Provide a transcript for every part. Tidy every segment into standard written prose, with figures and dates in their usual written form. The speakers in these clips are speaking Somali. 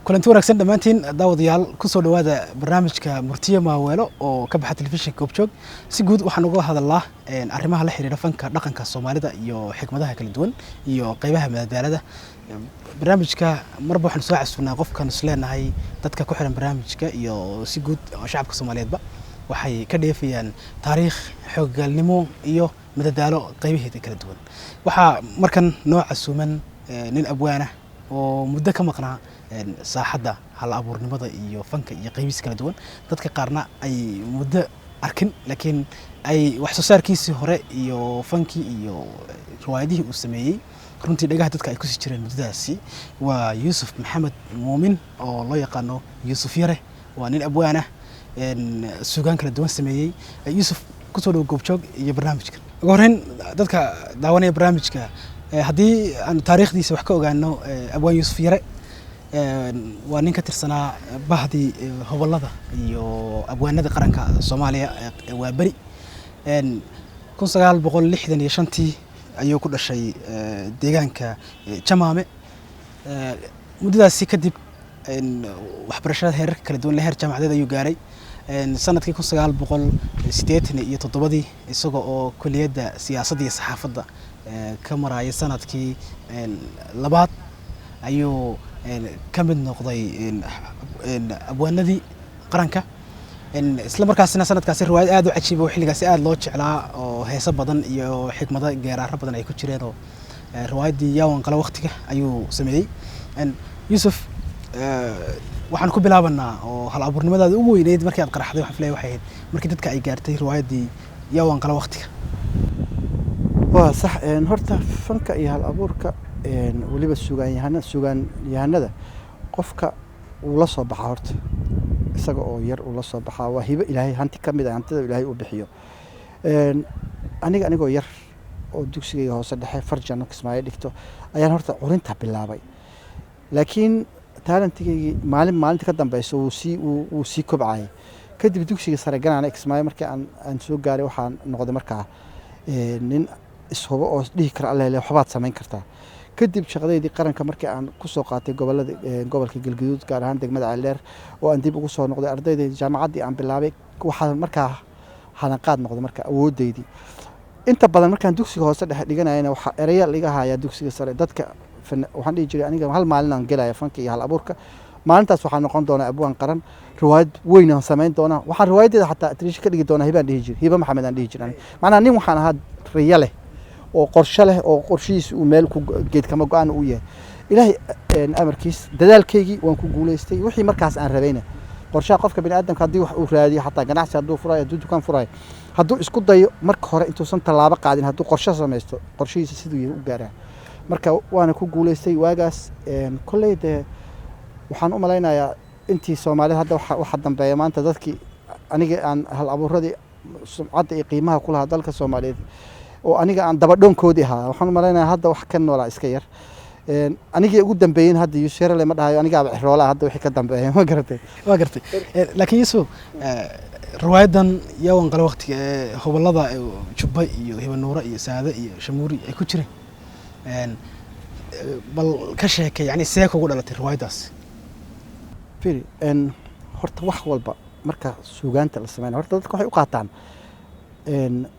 kulanti wanaagsan dhammaantiin daawadayaal ku soo dhawaada barnaamijka Murtiye Maaweelo oo ka baxa telefishinka Goobjoog si guud waxaan uga hadalnaa arrimaha la xiriira fanka dhaqanka Soomaalida iyo xigmadaha kala duwan iyo qaybaha madadaalada barnaamijka marba waxaan soo casuunaa qofkan isleenahay dadka ku xiran barnaamijka iyo si guud shacabka Soomaaliyeedba waxay ka dheefayaan taariikh xooggalnimo iyo madadaalo qaybaheeda kala duwan waxa markan nooc casuuman nin abwaana oo muddo ka maqnaa saaxadda hal abuurnimada iyo fanka iyo qaybiis kala duwan dadka qaarna ay muddo arkin laakiin ay wax soo saarkiisii hore iyo fanki iyo riwaayadihii uu sameeyay runtii dhagaha dadka ay ku sii jireen muddadaasi waa Yuusuf Maxamed Muumin oo loo yaqaano Yuusuf Yare waa nin abwaan ah suugaan kala duwan sameeyay Yuusuf ku soo dhaw Goobjoog iyo barnaamijka ugu horreyn dadka daawanaya barnaamijka haddii aan taariikhdiisa wax ka ogaano abwaan Yuusuf Yare waa nin ka tirsanaa bahdii hobolada iyo abwaanada qaranka Soomaaliya waa bari 1965 ayuu ku dhashay deegaanka Jamaame muddadaasi kadib waxbarashada heerarka kala duwan heer jaamacadeed ayuu gaaray sanadkii 1987 isagoo oo kulliyadda siyaasadda iyo saxaafadda ka maraya sanadkii labaad ayuu ka mid noqday abwaanadii qaranka isla markaasina sanadkaasi riwaayad aad u cajiib oo xilligaasi aad loo jeclaa oo heeso badan iyo xigmado geeraaro badan ay ku jireen oo riwaayadii Yaawan Qala Waqtiga ayuu sameeyay Yuusuf waxaan ku bilaabanaa oo hal abuurnimadaada ugu weyneyd markii aad qaraxday waxaan filayaa waxay ahayd markii dadka ay gaartay riwaayadii Yaawan Qala Waqtiga waa sax horta fanka iyo hal abuurka waliba suugaan yahanada qofka uu la soo baxaa horta isaga oo yar uu la soo baxaa waa hibo Ilaahay hanti kamid ah hantida Ilaahay uu bixiyo anigoo yar oo dugsiga hoose dhexe farjan Kismaayo dhigto ayaan horta curinta bilaabay laakiin talantigii maalinta ka dambeysay uu sii kobcay kadib dugsiga sare ganaan Kismaayo markii aan soo gaaray waxaan noqday markaa nin ishubo oo dhihi kara Allah waxbaad sameyn kartaa kadib shaqadeedii qaranka markii aan ku soo qaatay gobolka Galgaduud gaar ahaan degmada Caleer oo aan dib ugu soo noqday ardaydii jaamacaddii aan bilaabay waxaan markaa hanaqaad noqday marka awoodeydii inta badan markaan dugsiga hoose dhexe dhiganayna waxa eraya laga hayaa dugsiga sare dadka waxaan dhihi jiray aniga hal maalin aan galaya fanka iyo hal abuurka maalintaas waxaan noqon doonaa abwaan qaran riwaayad weyn aan sameyn doonaa waxaan riwaayadeeda xataa atirish ka dhigi doonaa hibaan dhihi jiray hiba maxamed aan dhihi jiray macnaa nin waxaan ahaa riya leh oo qorshe leh oo qorshihiisa uu meel ku geed kama go'aan u yahay Ilaahay amarkiis dadaalkeygii waan ku guuleystay wixii markaas aan rabayna qorshaha qofka bini aadamka hadii wax uu raadiyo xataa ganacsi haduu furayo haduu dukaan furayo haduu isku dayo marka hore intuusan talaabo qaadin haduu qorshe sameesto qorshihiisa siduu yahay u gaaraa marka waana ku guuleystay waagaas kulleeyda waxaan u maleynayaa intii Soomaaliyeed hadda waxa dambeeya maanta dadkii aniga aan hal abuuradii sumcadda iyo qiimaha ku lahaa dalka Soomaaliyeed oo aniga aan daba dhoonkoodii ahaa waxaan maleynayaa hadda wax ka noolaa iska yar aniga ugu dambeeyeen hadda Yuusuf Yare ma dhahayo aniga aba xiroola hadda wixii ka dambeeyay ma garatay laakiin Yuusuf riwaayadan Yaawan Qala Waqtiga hobolada Jubba iyo Hiba Nuura iyo Saada iyo Shamuuri ay ku jireen bal ka sheekay yani see kugu dhalatay riwaayadaas firi horta wax walba marka suugaanta la sameeyo horta dadku waxay u qaataan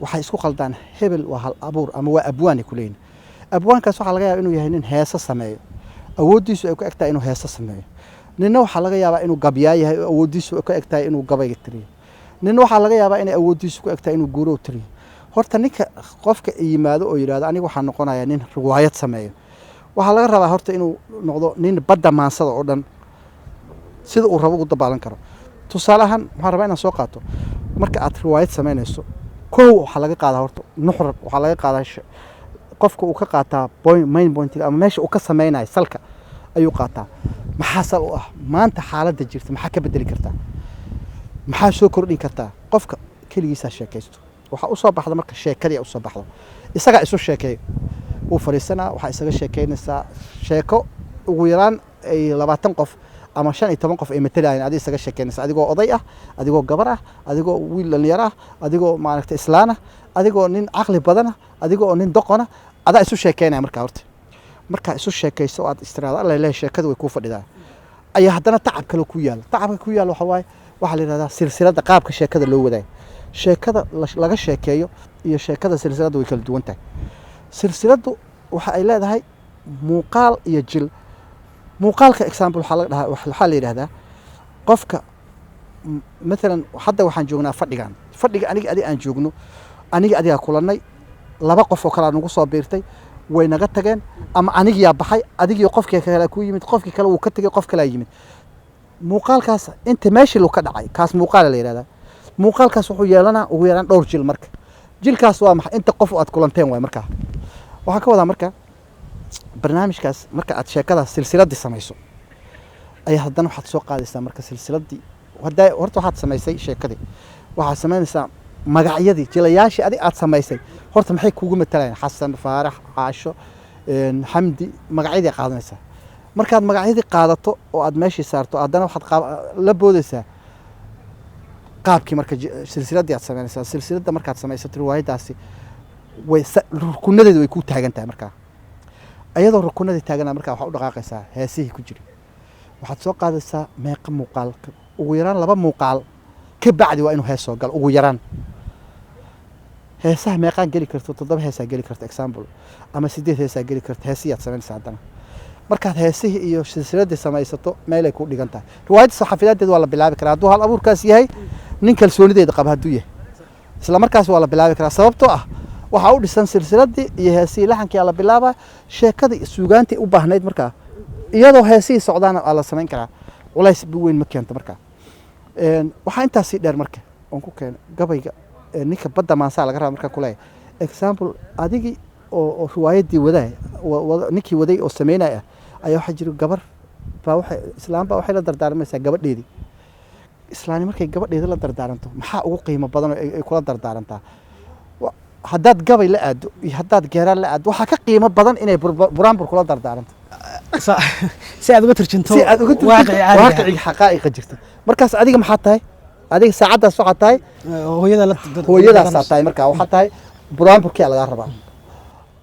waxay isku qaldaan hebel waa hal abuur ama waa abwaan kuleen abwaankaas waxa laga yaabaa inuu yahay nin heeso sameeyo awoodiisu ay ku egtahay inuu heeso sameeyo ninna waxa laga yaabaa inuu gabyaa yahay awoodiisu ay ku egtahay inuu gabayga tiriyo ninna waxa laga yaabaa inay awoodiisu ku egtahay inuu guuro tiriyo horta ninka qofka yimaado oo yiraahdo aniga waxaan noqonayaa nin riwaayad sameeyo waxa laga rabaa horta inuu noqdo nin badda maansada oo dhan sida uu rabo u dabaalan karo tusaalahan waxaan rabaa inaan soo qaato marka aad riwaayad sameynayso koow waxa laga qaadaa horta nuxur waxa laga qaadaa qofka uu ka qaataa main pointiga ama meesha uu ka sameynayo salka ayuu qaataa maxaa sal u ah maanta xaaladda jirta maxaa ka bedeli kartaa maxaa soo kordhin kartaa qofka keligiisaa sheekaysto waxaa usoo baxda marka sheekadii usoo baxdo isagaa isu sheekeeyo wuu fadhiisanaa waxaa isaga sheekeynaysaa sheeko ugu yaraan ay 20 qof ama 15 qof ay matalayaan adiga isaga sheekeynaysa adigoo oday ah adigoo gabar ah adigoo wiil dhalinyaro ah adigoo maaragtay islaan ah adigoo nin caqli badan ah adigoo nin doqon ah adaa isu sheekeynaya markaa horta markaa isu sheekayso oo aad istiraado alla ilaahay sheekadu way kuu fadhidaa ayaa haddana tacab kale ku yaal tacabka ku yaal waxa waaye waxaa la yidhahdaa silsiladda qaabka sheekada loo wadaayo sheekada laga sheekeeyo iyo sheekada silsiladda way kala duwan tahay silsiladdu waxa ay leedahay muuqaal iyo jil muuqaalka example waxaa la yidhahdaa qofka مثلا hadda waxaan joognaa fadhiga aniga aan joogno aniga adiga kulannay laba qof oo kala nagu soo biirtay way naga tageen ama aniga baxay adiga qofkii kale ku yimid qofkii kale uu ka tagay qof kale yimid muuqaalkaas inta meeshii loo ka dhacay kaas muuqaal la yiraahdaa muuqaalkaas wuxuu yeelanaa ugu yaraan dhowr jil marka jilkaas waa maxay inta qof aad kulanteen way marka waxaan ka wadaa marka barnaamijkaas marka aad sheekada silsiladii samayso ay haddana waxaad soo qaadaysaa marka silsiladii horta waxaad samaysay sheekadii waxaad samaynaysaa magacyadii jilayaashii aad samaysay horta maxay kuugu matalayaan xasan faarax caasho xamdi magacyadii qaadanaysaa markaad magacyadii qaadato oo aad meeshii saarto haddana waxaad la boodaysaa qaabkii marka silsiladii aad samaynaysaa silsiladda markaad samaysato riwaayadaasi way rukunadeedu way ku taagan tahay markaa ayadoo rukunadii taagana markaa waxaad u dhaqaaqaysaa heesihii ku jira waxaad soo qaadaysaa meeqa muuqaal ugu yaraan 2 muuqaal ka bacdi waa inuu hees soo gal ugu yaraan heesaha meeqaan geli karto 7 heesaa geli karto example ama 8 heesaa geli karto heesiyaad samaynaysaa haddana markaad heesihii iyo silsiladii samaysato meelay ku dhigan tahay riwaayadda saxafiyadeed waa la bilaabi karaa hadduu hal abuurkaas yahay nin kalsoonideeda qaba hadduu yahay isla markaas waa la bilaabi karaa sababtoo ah waxaa u dhisan silsiladii iyo heesihii laxankii la bilaabaa sheekadii suugaantii u baahnayd markaa iyadoo heesihii socdaana la samayn karaa culays weyn ma keento markaa waxaa intaas sii dheer marka oon ku keenay gabayga ninka badda maansaa laga rabaa markaa kuleeyahay example adigii oo riwaayadii wadaay ninkii waday oo sameynaya ayaa waxaa jira gabar baa waxay la dardaarmaysaa gabadheedii islaani markay gabadheeda la dardaaranto maxaa ugu qiimo badan oo ay kula dardaarantaa haddaad gabay la aado iyo haddaad geeraan la aado waxaa ka qiimo badan inay buraanbur kula dardaaranto si aad uga turjunto waaqici xaqaa'iqa jirta markaas adiga maxaa tahay adiga saacadaas waxaa tahay hooyadaas tahay markaa waxaa tahay buraanburkii laga rabaa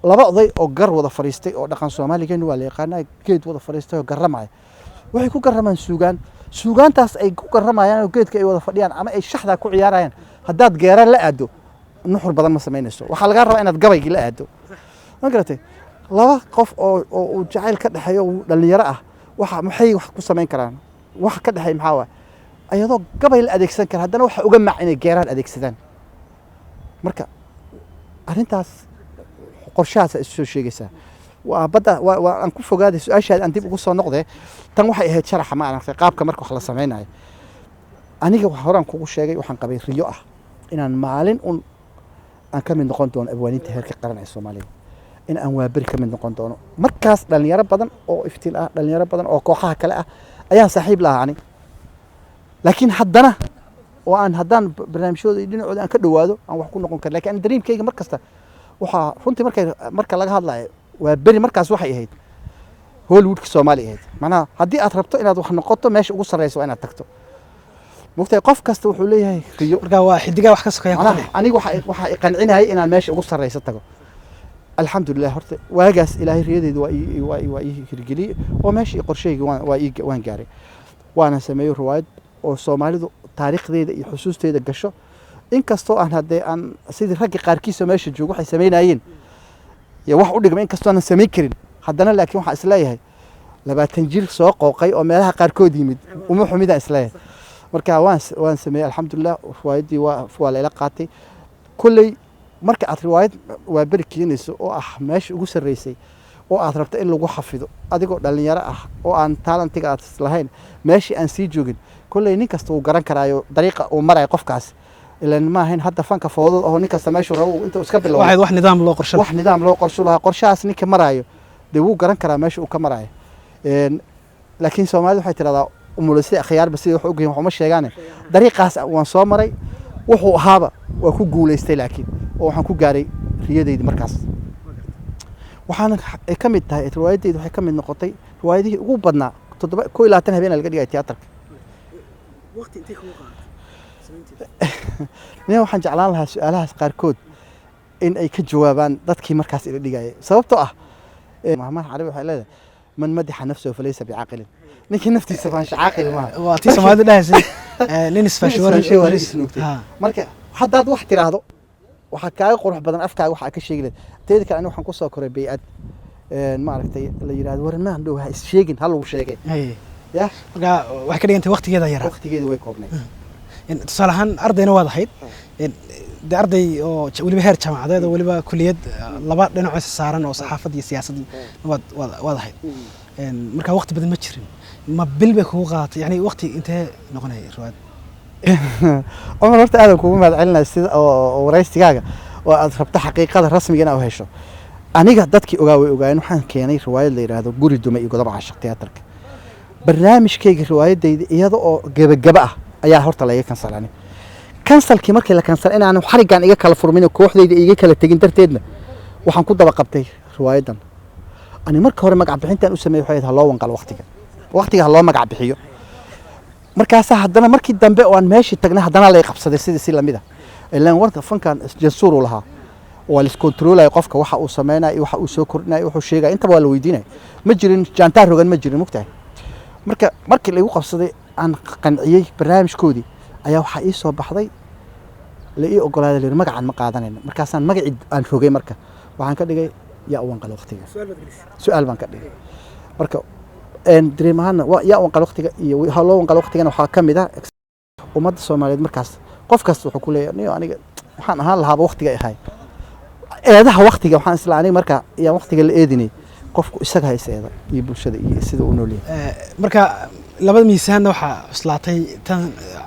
laba oday oo gar wada fariistay oo dhaqan Soomaaliyeed waa la yaqaanaa geed wada fariistay oo garamay waxay ku garamaan suugaantaas ay ku garamayaan oo geedka ay wada fadhiyaan ama ay shaxda ku ciyaarayaan haddaad geeraan la aado nuxur badan ma sameynayso waxa laga rabaa inaad gabaygi la aado ma garatay laba qof oo jacayl ka dhaxeeyo dhalinyaro ah maxay wax ku sameyn karaan wax ka dhaxay maxaa waa ayadoo gabay la adeegsan kara haddana waxa uga macinay geeraan adeegsadaan marka arintaas qorshahaas ay soo sheegaysaa waa badda waa aan ku fogaaday su'aashaad aan dib ugu soo noqday tan waxay ahayd sharaxa ma aragtay qaabka marka wax la sameynayo aniga waxa horaan kugu sheegay waxaan qabay riyo ah inaan maalin aan ka mid noqon doono abwaaniinta heerka qaran ee Soomaaliya in aan waabari ka mid noqon doono markaas dhalinyaro badan oo iftiin ah dhalinyaro badan oo kooxaha kale ah ayaan saaxiib lahaa ani laakiin haddana haddaan barnaamijyada dhinacooda aan ka dhawaado aan wax ku noqon karo laakiin dreamkayga markasta waxaa runtii marka laga hadlayo waabari markaas waxay ahayd Hollywoodka Soomaaliya ahayd macnaha haddii aad rabto inaad wax noqoto meesha ugu sarreyso waa inaad tagto mugtay qof kasta wuxuu leeyahay riyo marka waa xidiga wax ka sokeeya aniga waxa qancinayay inaan meesha ugu sarreyso tago alxamdulillah horta waagaas ilaahay riyadeedu waa ii hirgeliyay oo meeshii qorsheyga waan gaaray waana sameeyay riwaayad oo Soomaalidu taariikhdeeda iyo xusuusteeda gasho inkastoo aan sidii ragga qaarkiisa meesha joogo waxay sameynayeen iyo wax u dhigmay inkastoo aan sameyn karin haddana laakiin waxa isleeyahay 20 jir soo qooqay oo meelaha qaarkood yimid uma xumida isleeyahay marka waan sameeyay alxamdulillah riwaayadii waa la ila qaatay kulley marka aad riwaayad waa bari keenayso oo meesha ugu sarreysay oo aad rabto in lagu xafido adigoo dhalinyaro ah oo aan talentiga aad lahayn meeshii aan sii joogin kulley nin kasta uu garan karaayo dariiqa uu maray qofkaas ilaan ma ahayn hadda fanka foodada oo nin kasta meeshuu rabo inta iska bilowday waxaad wax nidaam loo qorshay wax nidaam loo qorsho lahaa qorshahaas ninka maraayo dee wuu garan karaa meesha uu ka maraayo laakiin Soomaalidu waxay tiraahdaa umulisay akhyaarba sidii wax og yihiin waxuma sheegaane dariiqaas waan soo maray wuxuu ahaaba waa ku guuleystay laakiin oo waxaan ku gaaray riyadeydii markaas waxaan ka mid tahay riwaayadeydu waxay ka mid noqotay riwaayadihii ugu badnaa 7 habeen laga dhigay tiyaatarka waqti intee ku qaaday nin waxaan jeclaan lahaa su'aalahaas qaarkood in ay ka jawaabaan dadkii markaas ila dhigayay sababtoo ah Muhammad Carabi waxay leedahay man madaxa nafsuhu falaysa bi'aqil ninkii naftiisa baan shaaqil ma waa tii Soomaalidu dhahaysay nin isfaashwaris marka haddaad wax tiraahdo waxa kaaga qurux badan afkaaga waxa ka sheegay teeda kale aniga waxaan ku soo koray bay'ad ma aragtay la yiraahdo warmaan dhow ha is sheegin hal uu sheegay ya marka wax ka dhigantay waqtigeeda yar waqtigeeda way koobnay tusaale ahaan ardayna waad ahayd de arday oo weliba heer jaamacadeed oo weliba kuliyad laba dhinac oo saaran oo saxaafad iyo siyaasad waad ahayd marka waqti badan ma jirin ma bil bay kugu qaadatay yani waqti intee noqonay riwaayad Omar horta aadan kugu mahadcelinaa sida oo waraysigaaga oo aad rabta xaqiiqada rasmiga ah oo hesho aniga dadkii ogaa way ogaayeen waxaan keenay riwaayad la yiraahdo guri dumay iyo godob caashaq tiyaatarka barnaamijkayga riwaayadayda iyada oo gabagaba ah ayaa horta laga kansalay kansalkii markii la kansal in aan xarigan iga kala furmin kooxdayda iga kala tagin darteedna waxaan ku daba qabtay riwaayadan ani marka hore magac bixintan u sameeyay waxay loo wanqal waqtiga loo magac bixiyo markaas haddana markii dambe oo aan meeshii tagnay haddana la qabsaday sidii si lamida ilaan warta fankan jansuur u lahaa waa la iskontroolay qofka waxa uu sameeyay waxa uu soo kordhinay wuxuu sheegay inta waa la weydiinay ma jirin jaantaar rogan ma jirin mugtahay markii la igu qabsaday aan qanciyay barnaamijkoodii ayaa waxa ii soo baxday la ii ogolaaday leer magacan ma qaadanayno markaasaan magacii aan rogay marka waxaan ka dhigay yaa wanqal waqtiga su'aal baan ka dhigay marka dareemaana yaa wanqal waqtiga iyo loo wanqal waqtigana waxaa ka mid ah ummadda Soomaaliyeed markaas qof kasta wuxuu ku leeyahay aniga waxaan ahaan lahaa waqtiga ahay eedaha waqtiga waxaan isla aniga marka yaa waqtiga la eedinay qofku isaga hayseeda iyo bulshada iyo sida uu nool yahay marka labada miisaanna waxa cuslaatay tan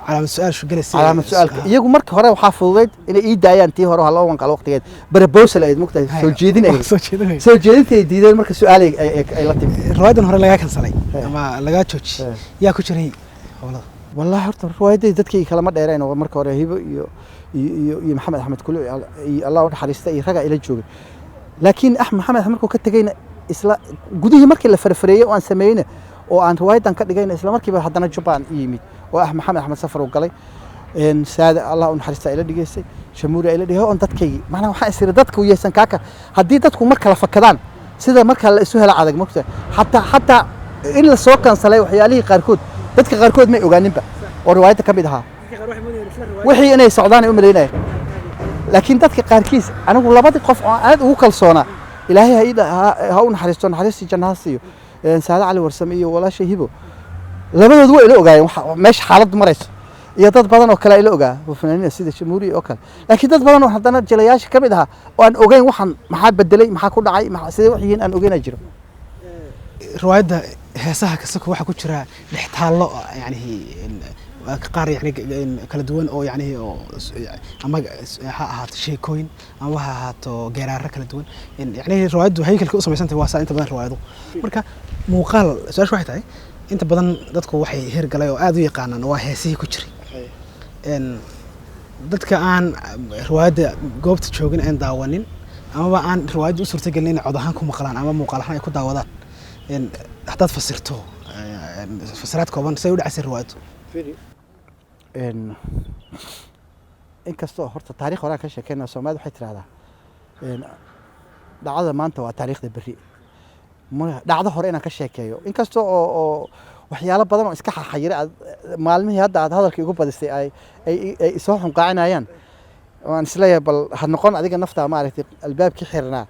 calaamad su'aal shu galaysa calaamad su'aalka iyagu marka hore waxa fududeed inay ii daayaan tii hore loo wanqal waqtigeed proposal ay mugtahay soo jeedinay diideen marka su'aal ay la timid riwaayadan hore laga kansalay ama laga joojiyay yaa ku jiray hawlada wallahi horta riwaayadii dadkii kala ma dheereen oo marka hore hibo iyo maxamed axmed kulli iyo Allah u naxariistay iyo raga ila joogay laakiin maxamed markuu ka tagayna isla gudihii markii la farfareeyay oo aan sameeyay oo aan riwaayadan ka dhigayna isla markiiba haddana Japan yimid oo maxamed axmed safar u galay saada Allah u naxariistay ila dhigaysay shamuuri ila dhigay oo dadkii macna waxa isir dadku u yeesan kaaka haddii dadku marka la fakadaan sida marka la isu hela adag mugta hatta in la soo kansalay waxyaalihii qaarkood dadka qaarkood ma ogaaninba oo riwaayada ka mid ahaa wixii inay socdaan u maleynay laakiin dadka qaarkiis anigu labadii qof oo aad ugu kalsoona ilaahay ha u naxariisto naxariistii jannaasiyo saada cali warsame iyo walaashay hibo labadoodu way ila ogaayeen meesha xaalad marayso iyo dad badan oo kale ila ogaa fanaaniin sida shamuuri oo kale laakiin dad badan oo haddana jilayaasha ka mid ahaa oo aan ogeyn waxaan maxaa bedelay maxaa ku dhacay sidee wax yihiin aan ogeyn jiro riwaayada heesaha kasoo waxa ku jira dhextaalo yani qaar yani kala duwan oo yani ama ha ahaato sheekooyin ama ha ahaato geeraar kala duwan yani riwaayadu haykalka u sameysantay waa inta badan riwaayadu marka muuqaal su'aashu waxay tahay inta badan dadku waxay heer galay oo aad u yaqaanaan waa heesihii ku jiray dadka aan riwaayada goobta joogin aan daawanin ama aan riwaayadu u suurtagelin in cod ahaan ku maqlaan ama muuqaal ahaan ay ku daawadaan haddaad fasirto fasiraad kooban say u dhacaysay riwaayadu inkastoo horta taariikh hore ka sheekayna Soomaalidu waxay tiraahdaa dhacdada maanta waa taariikhda berri dhacdo hore inaan ka sheekeeyo inkastoo oo waxyaalo badan oo iska xaxayira maalmihii hadda aad hadalkii ugu badisay ay soo xunqaacinayaan waan isleeyahay bal had noqon adiga nafta ma aragtay albaabkii xirnaa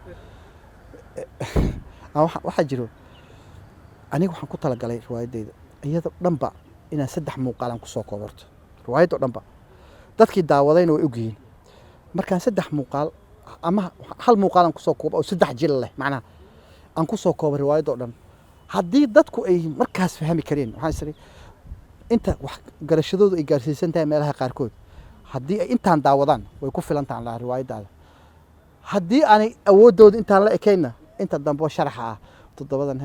waxa jiro aniga waxaan ku tala galay riwaayadeyda iyada dhanba inaan 3 muuqaal aan ku soo koobarto riwaayada dhanba dadkii daawadayna way ogyihiin markaan 3 muuqaal ama hal muuqaal aan ku soo koobo oo 3 jil leh macnaha aan ku soo koobo riwaayada dhan haddii dadku ay markaas fahmi kareen waxaan isri inta wax garashadoodu ay gaarsiisan tahay meelaha qaarkood haddii ay intaan daawadaan way ku filan tahan lahaa riwaayaddaada haddii aanay awooddooda intaan la ekayna inta dambe oo sharaxa ah toddobadan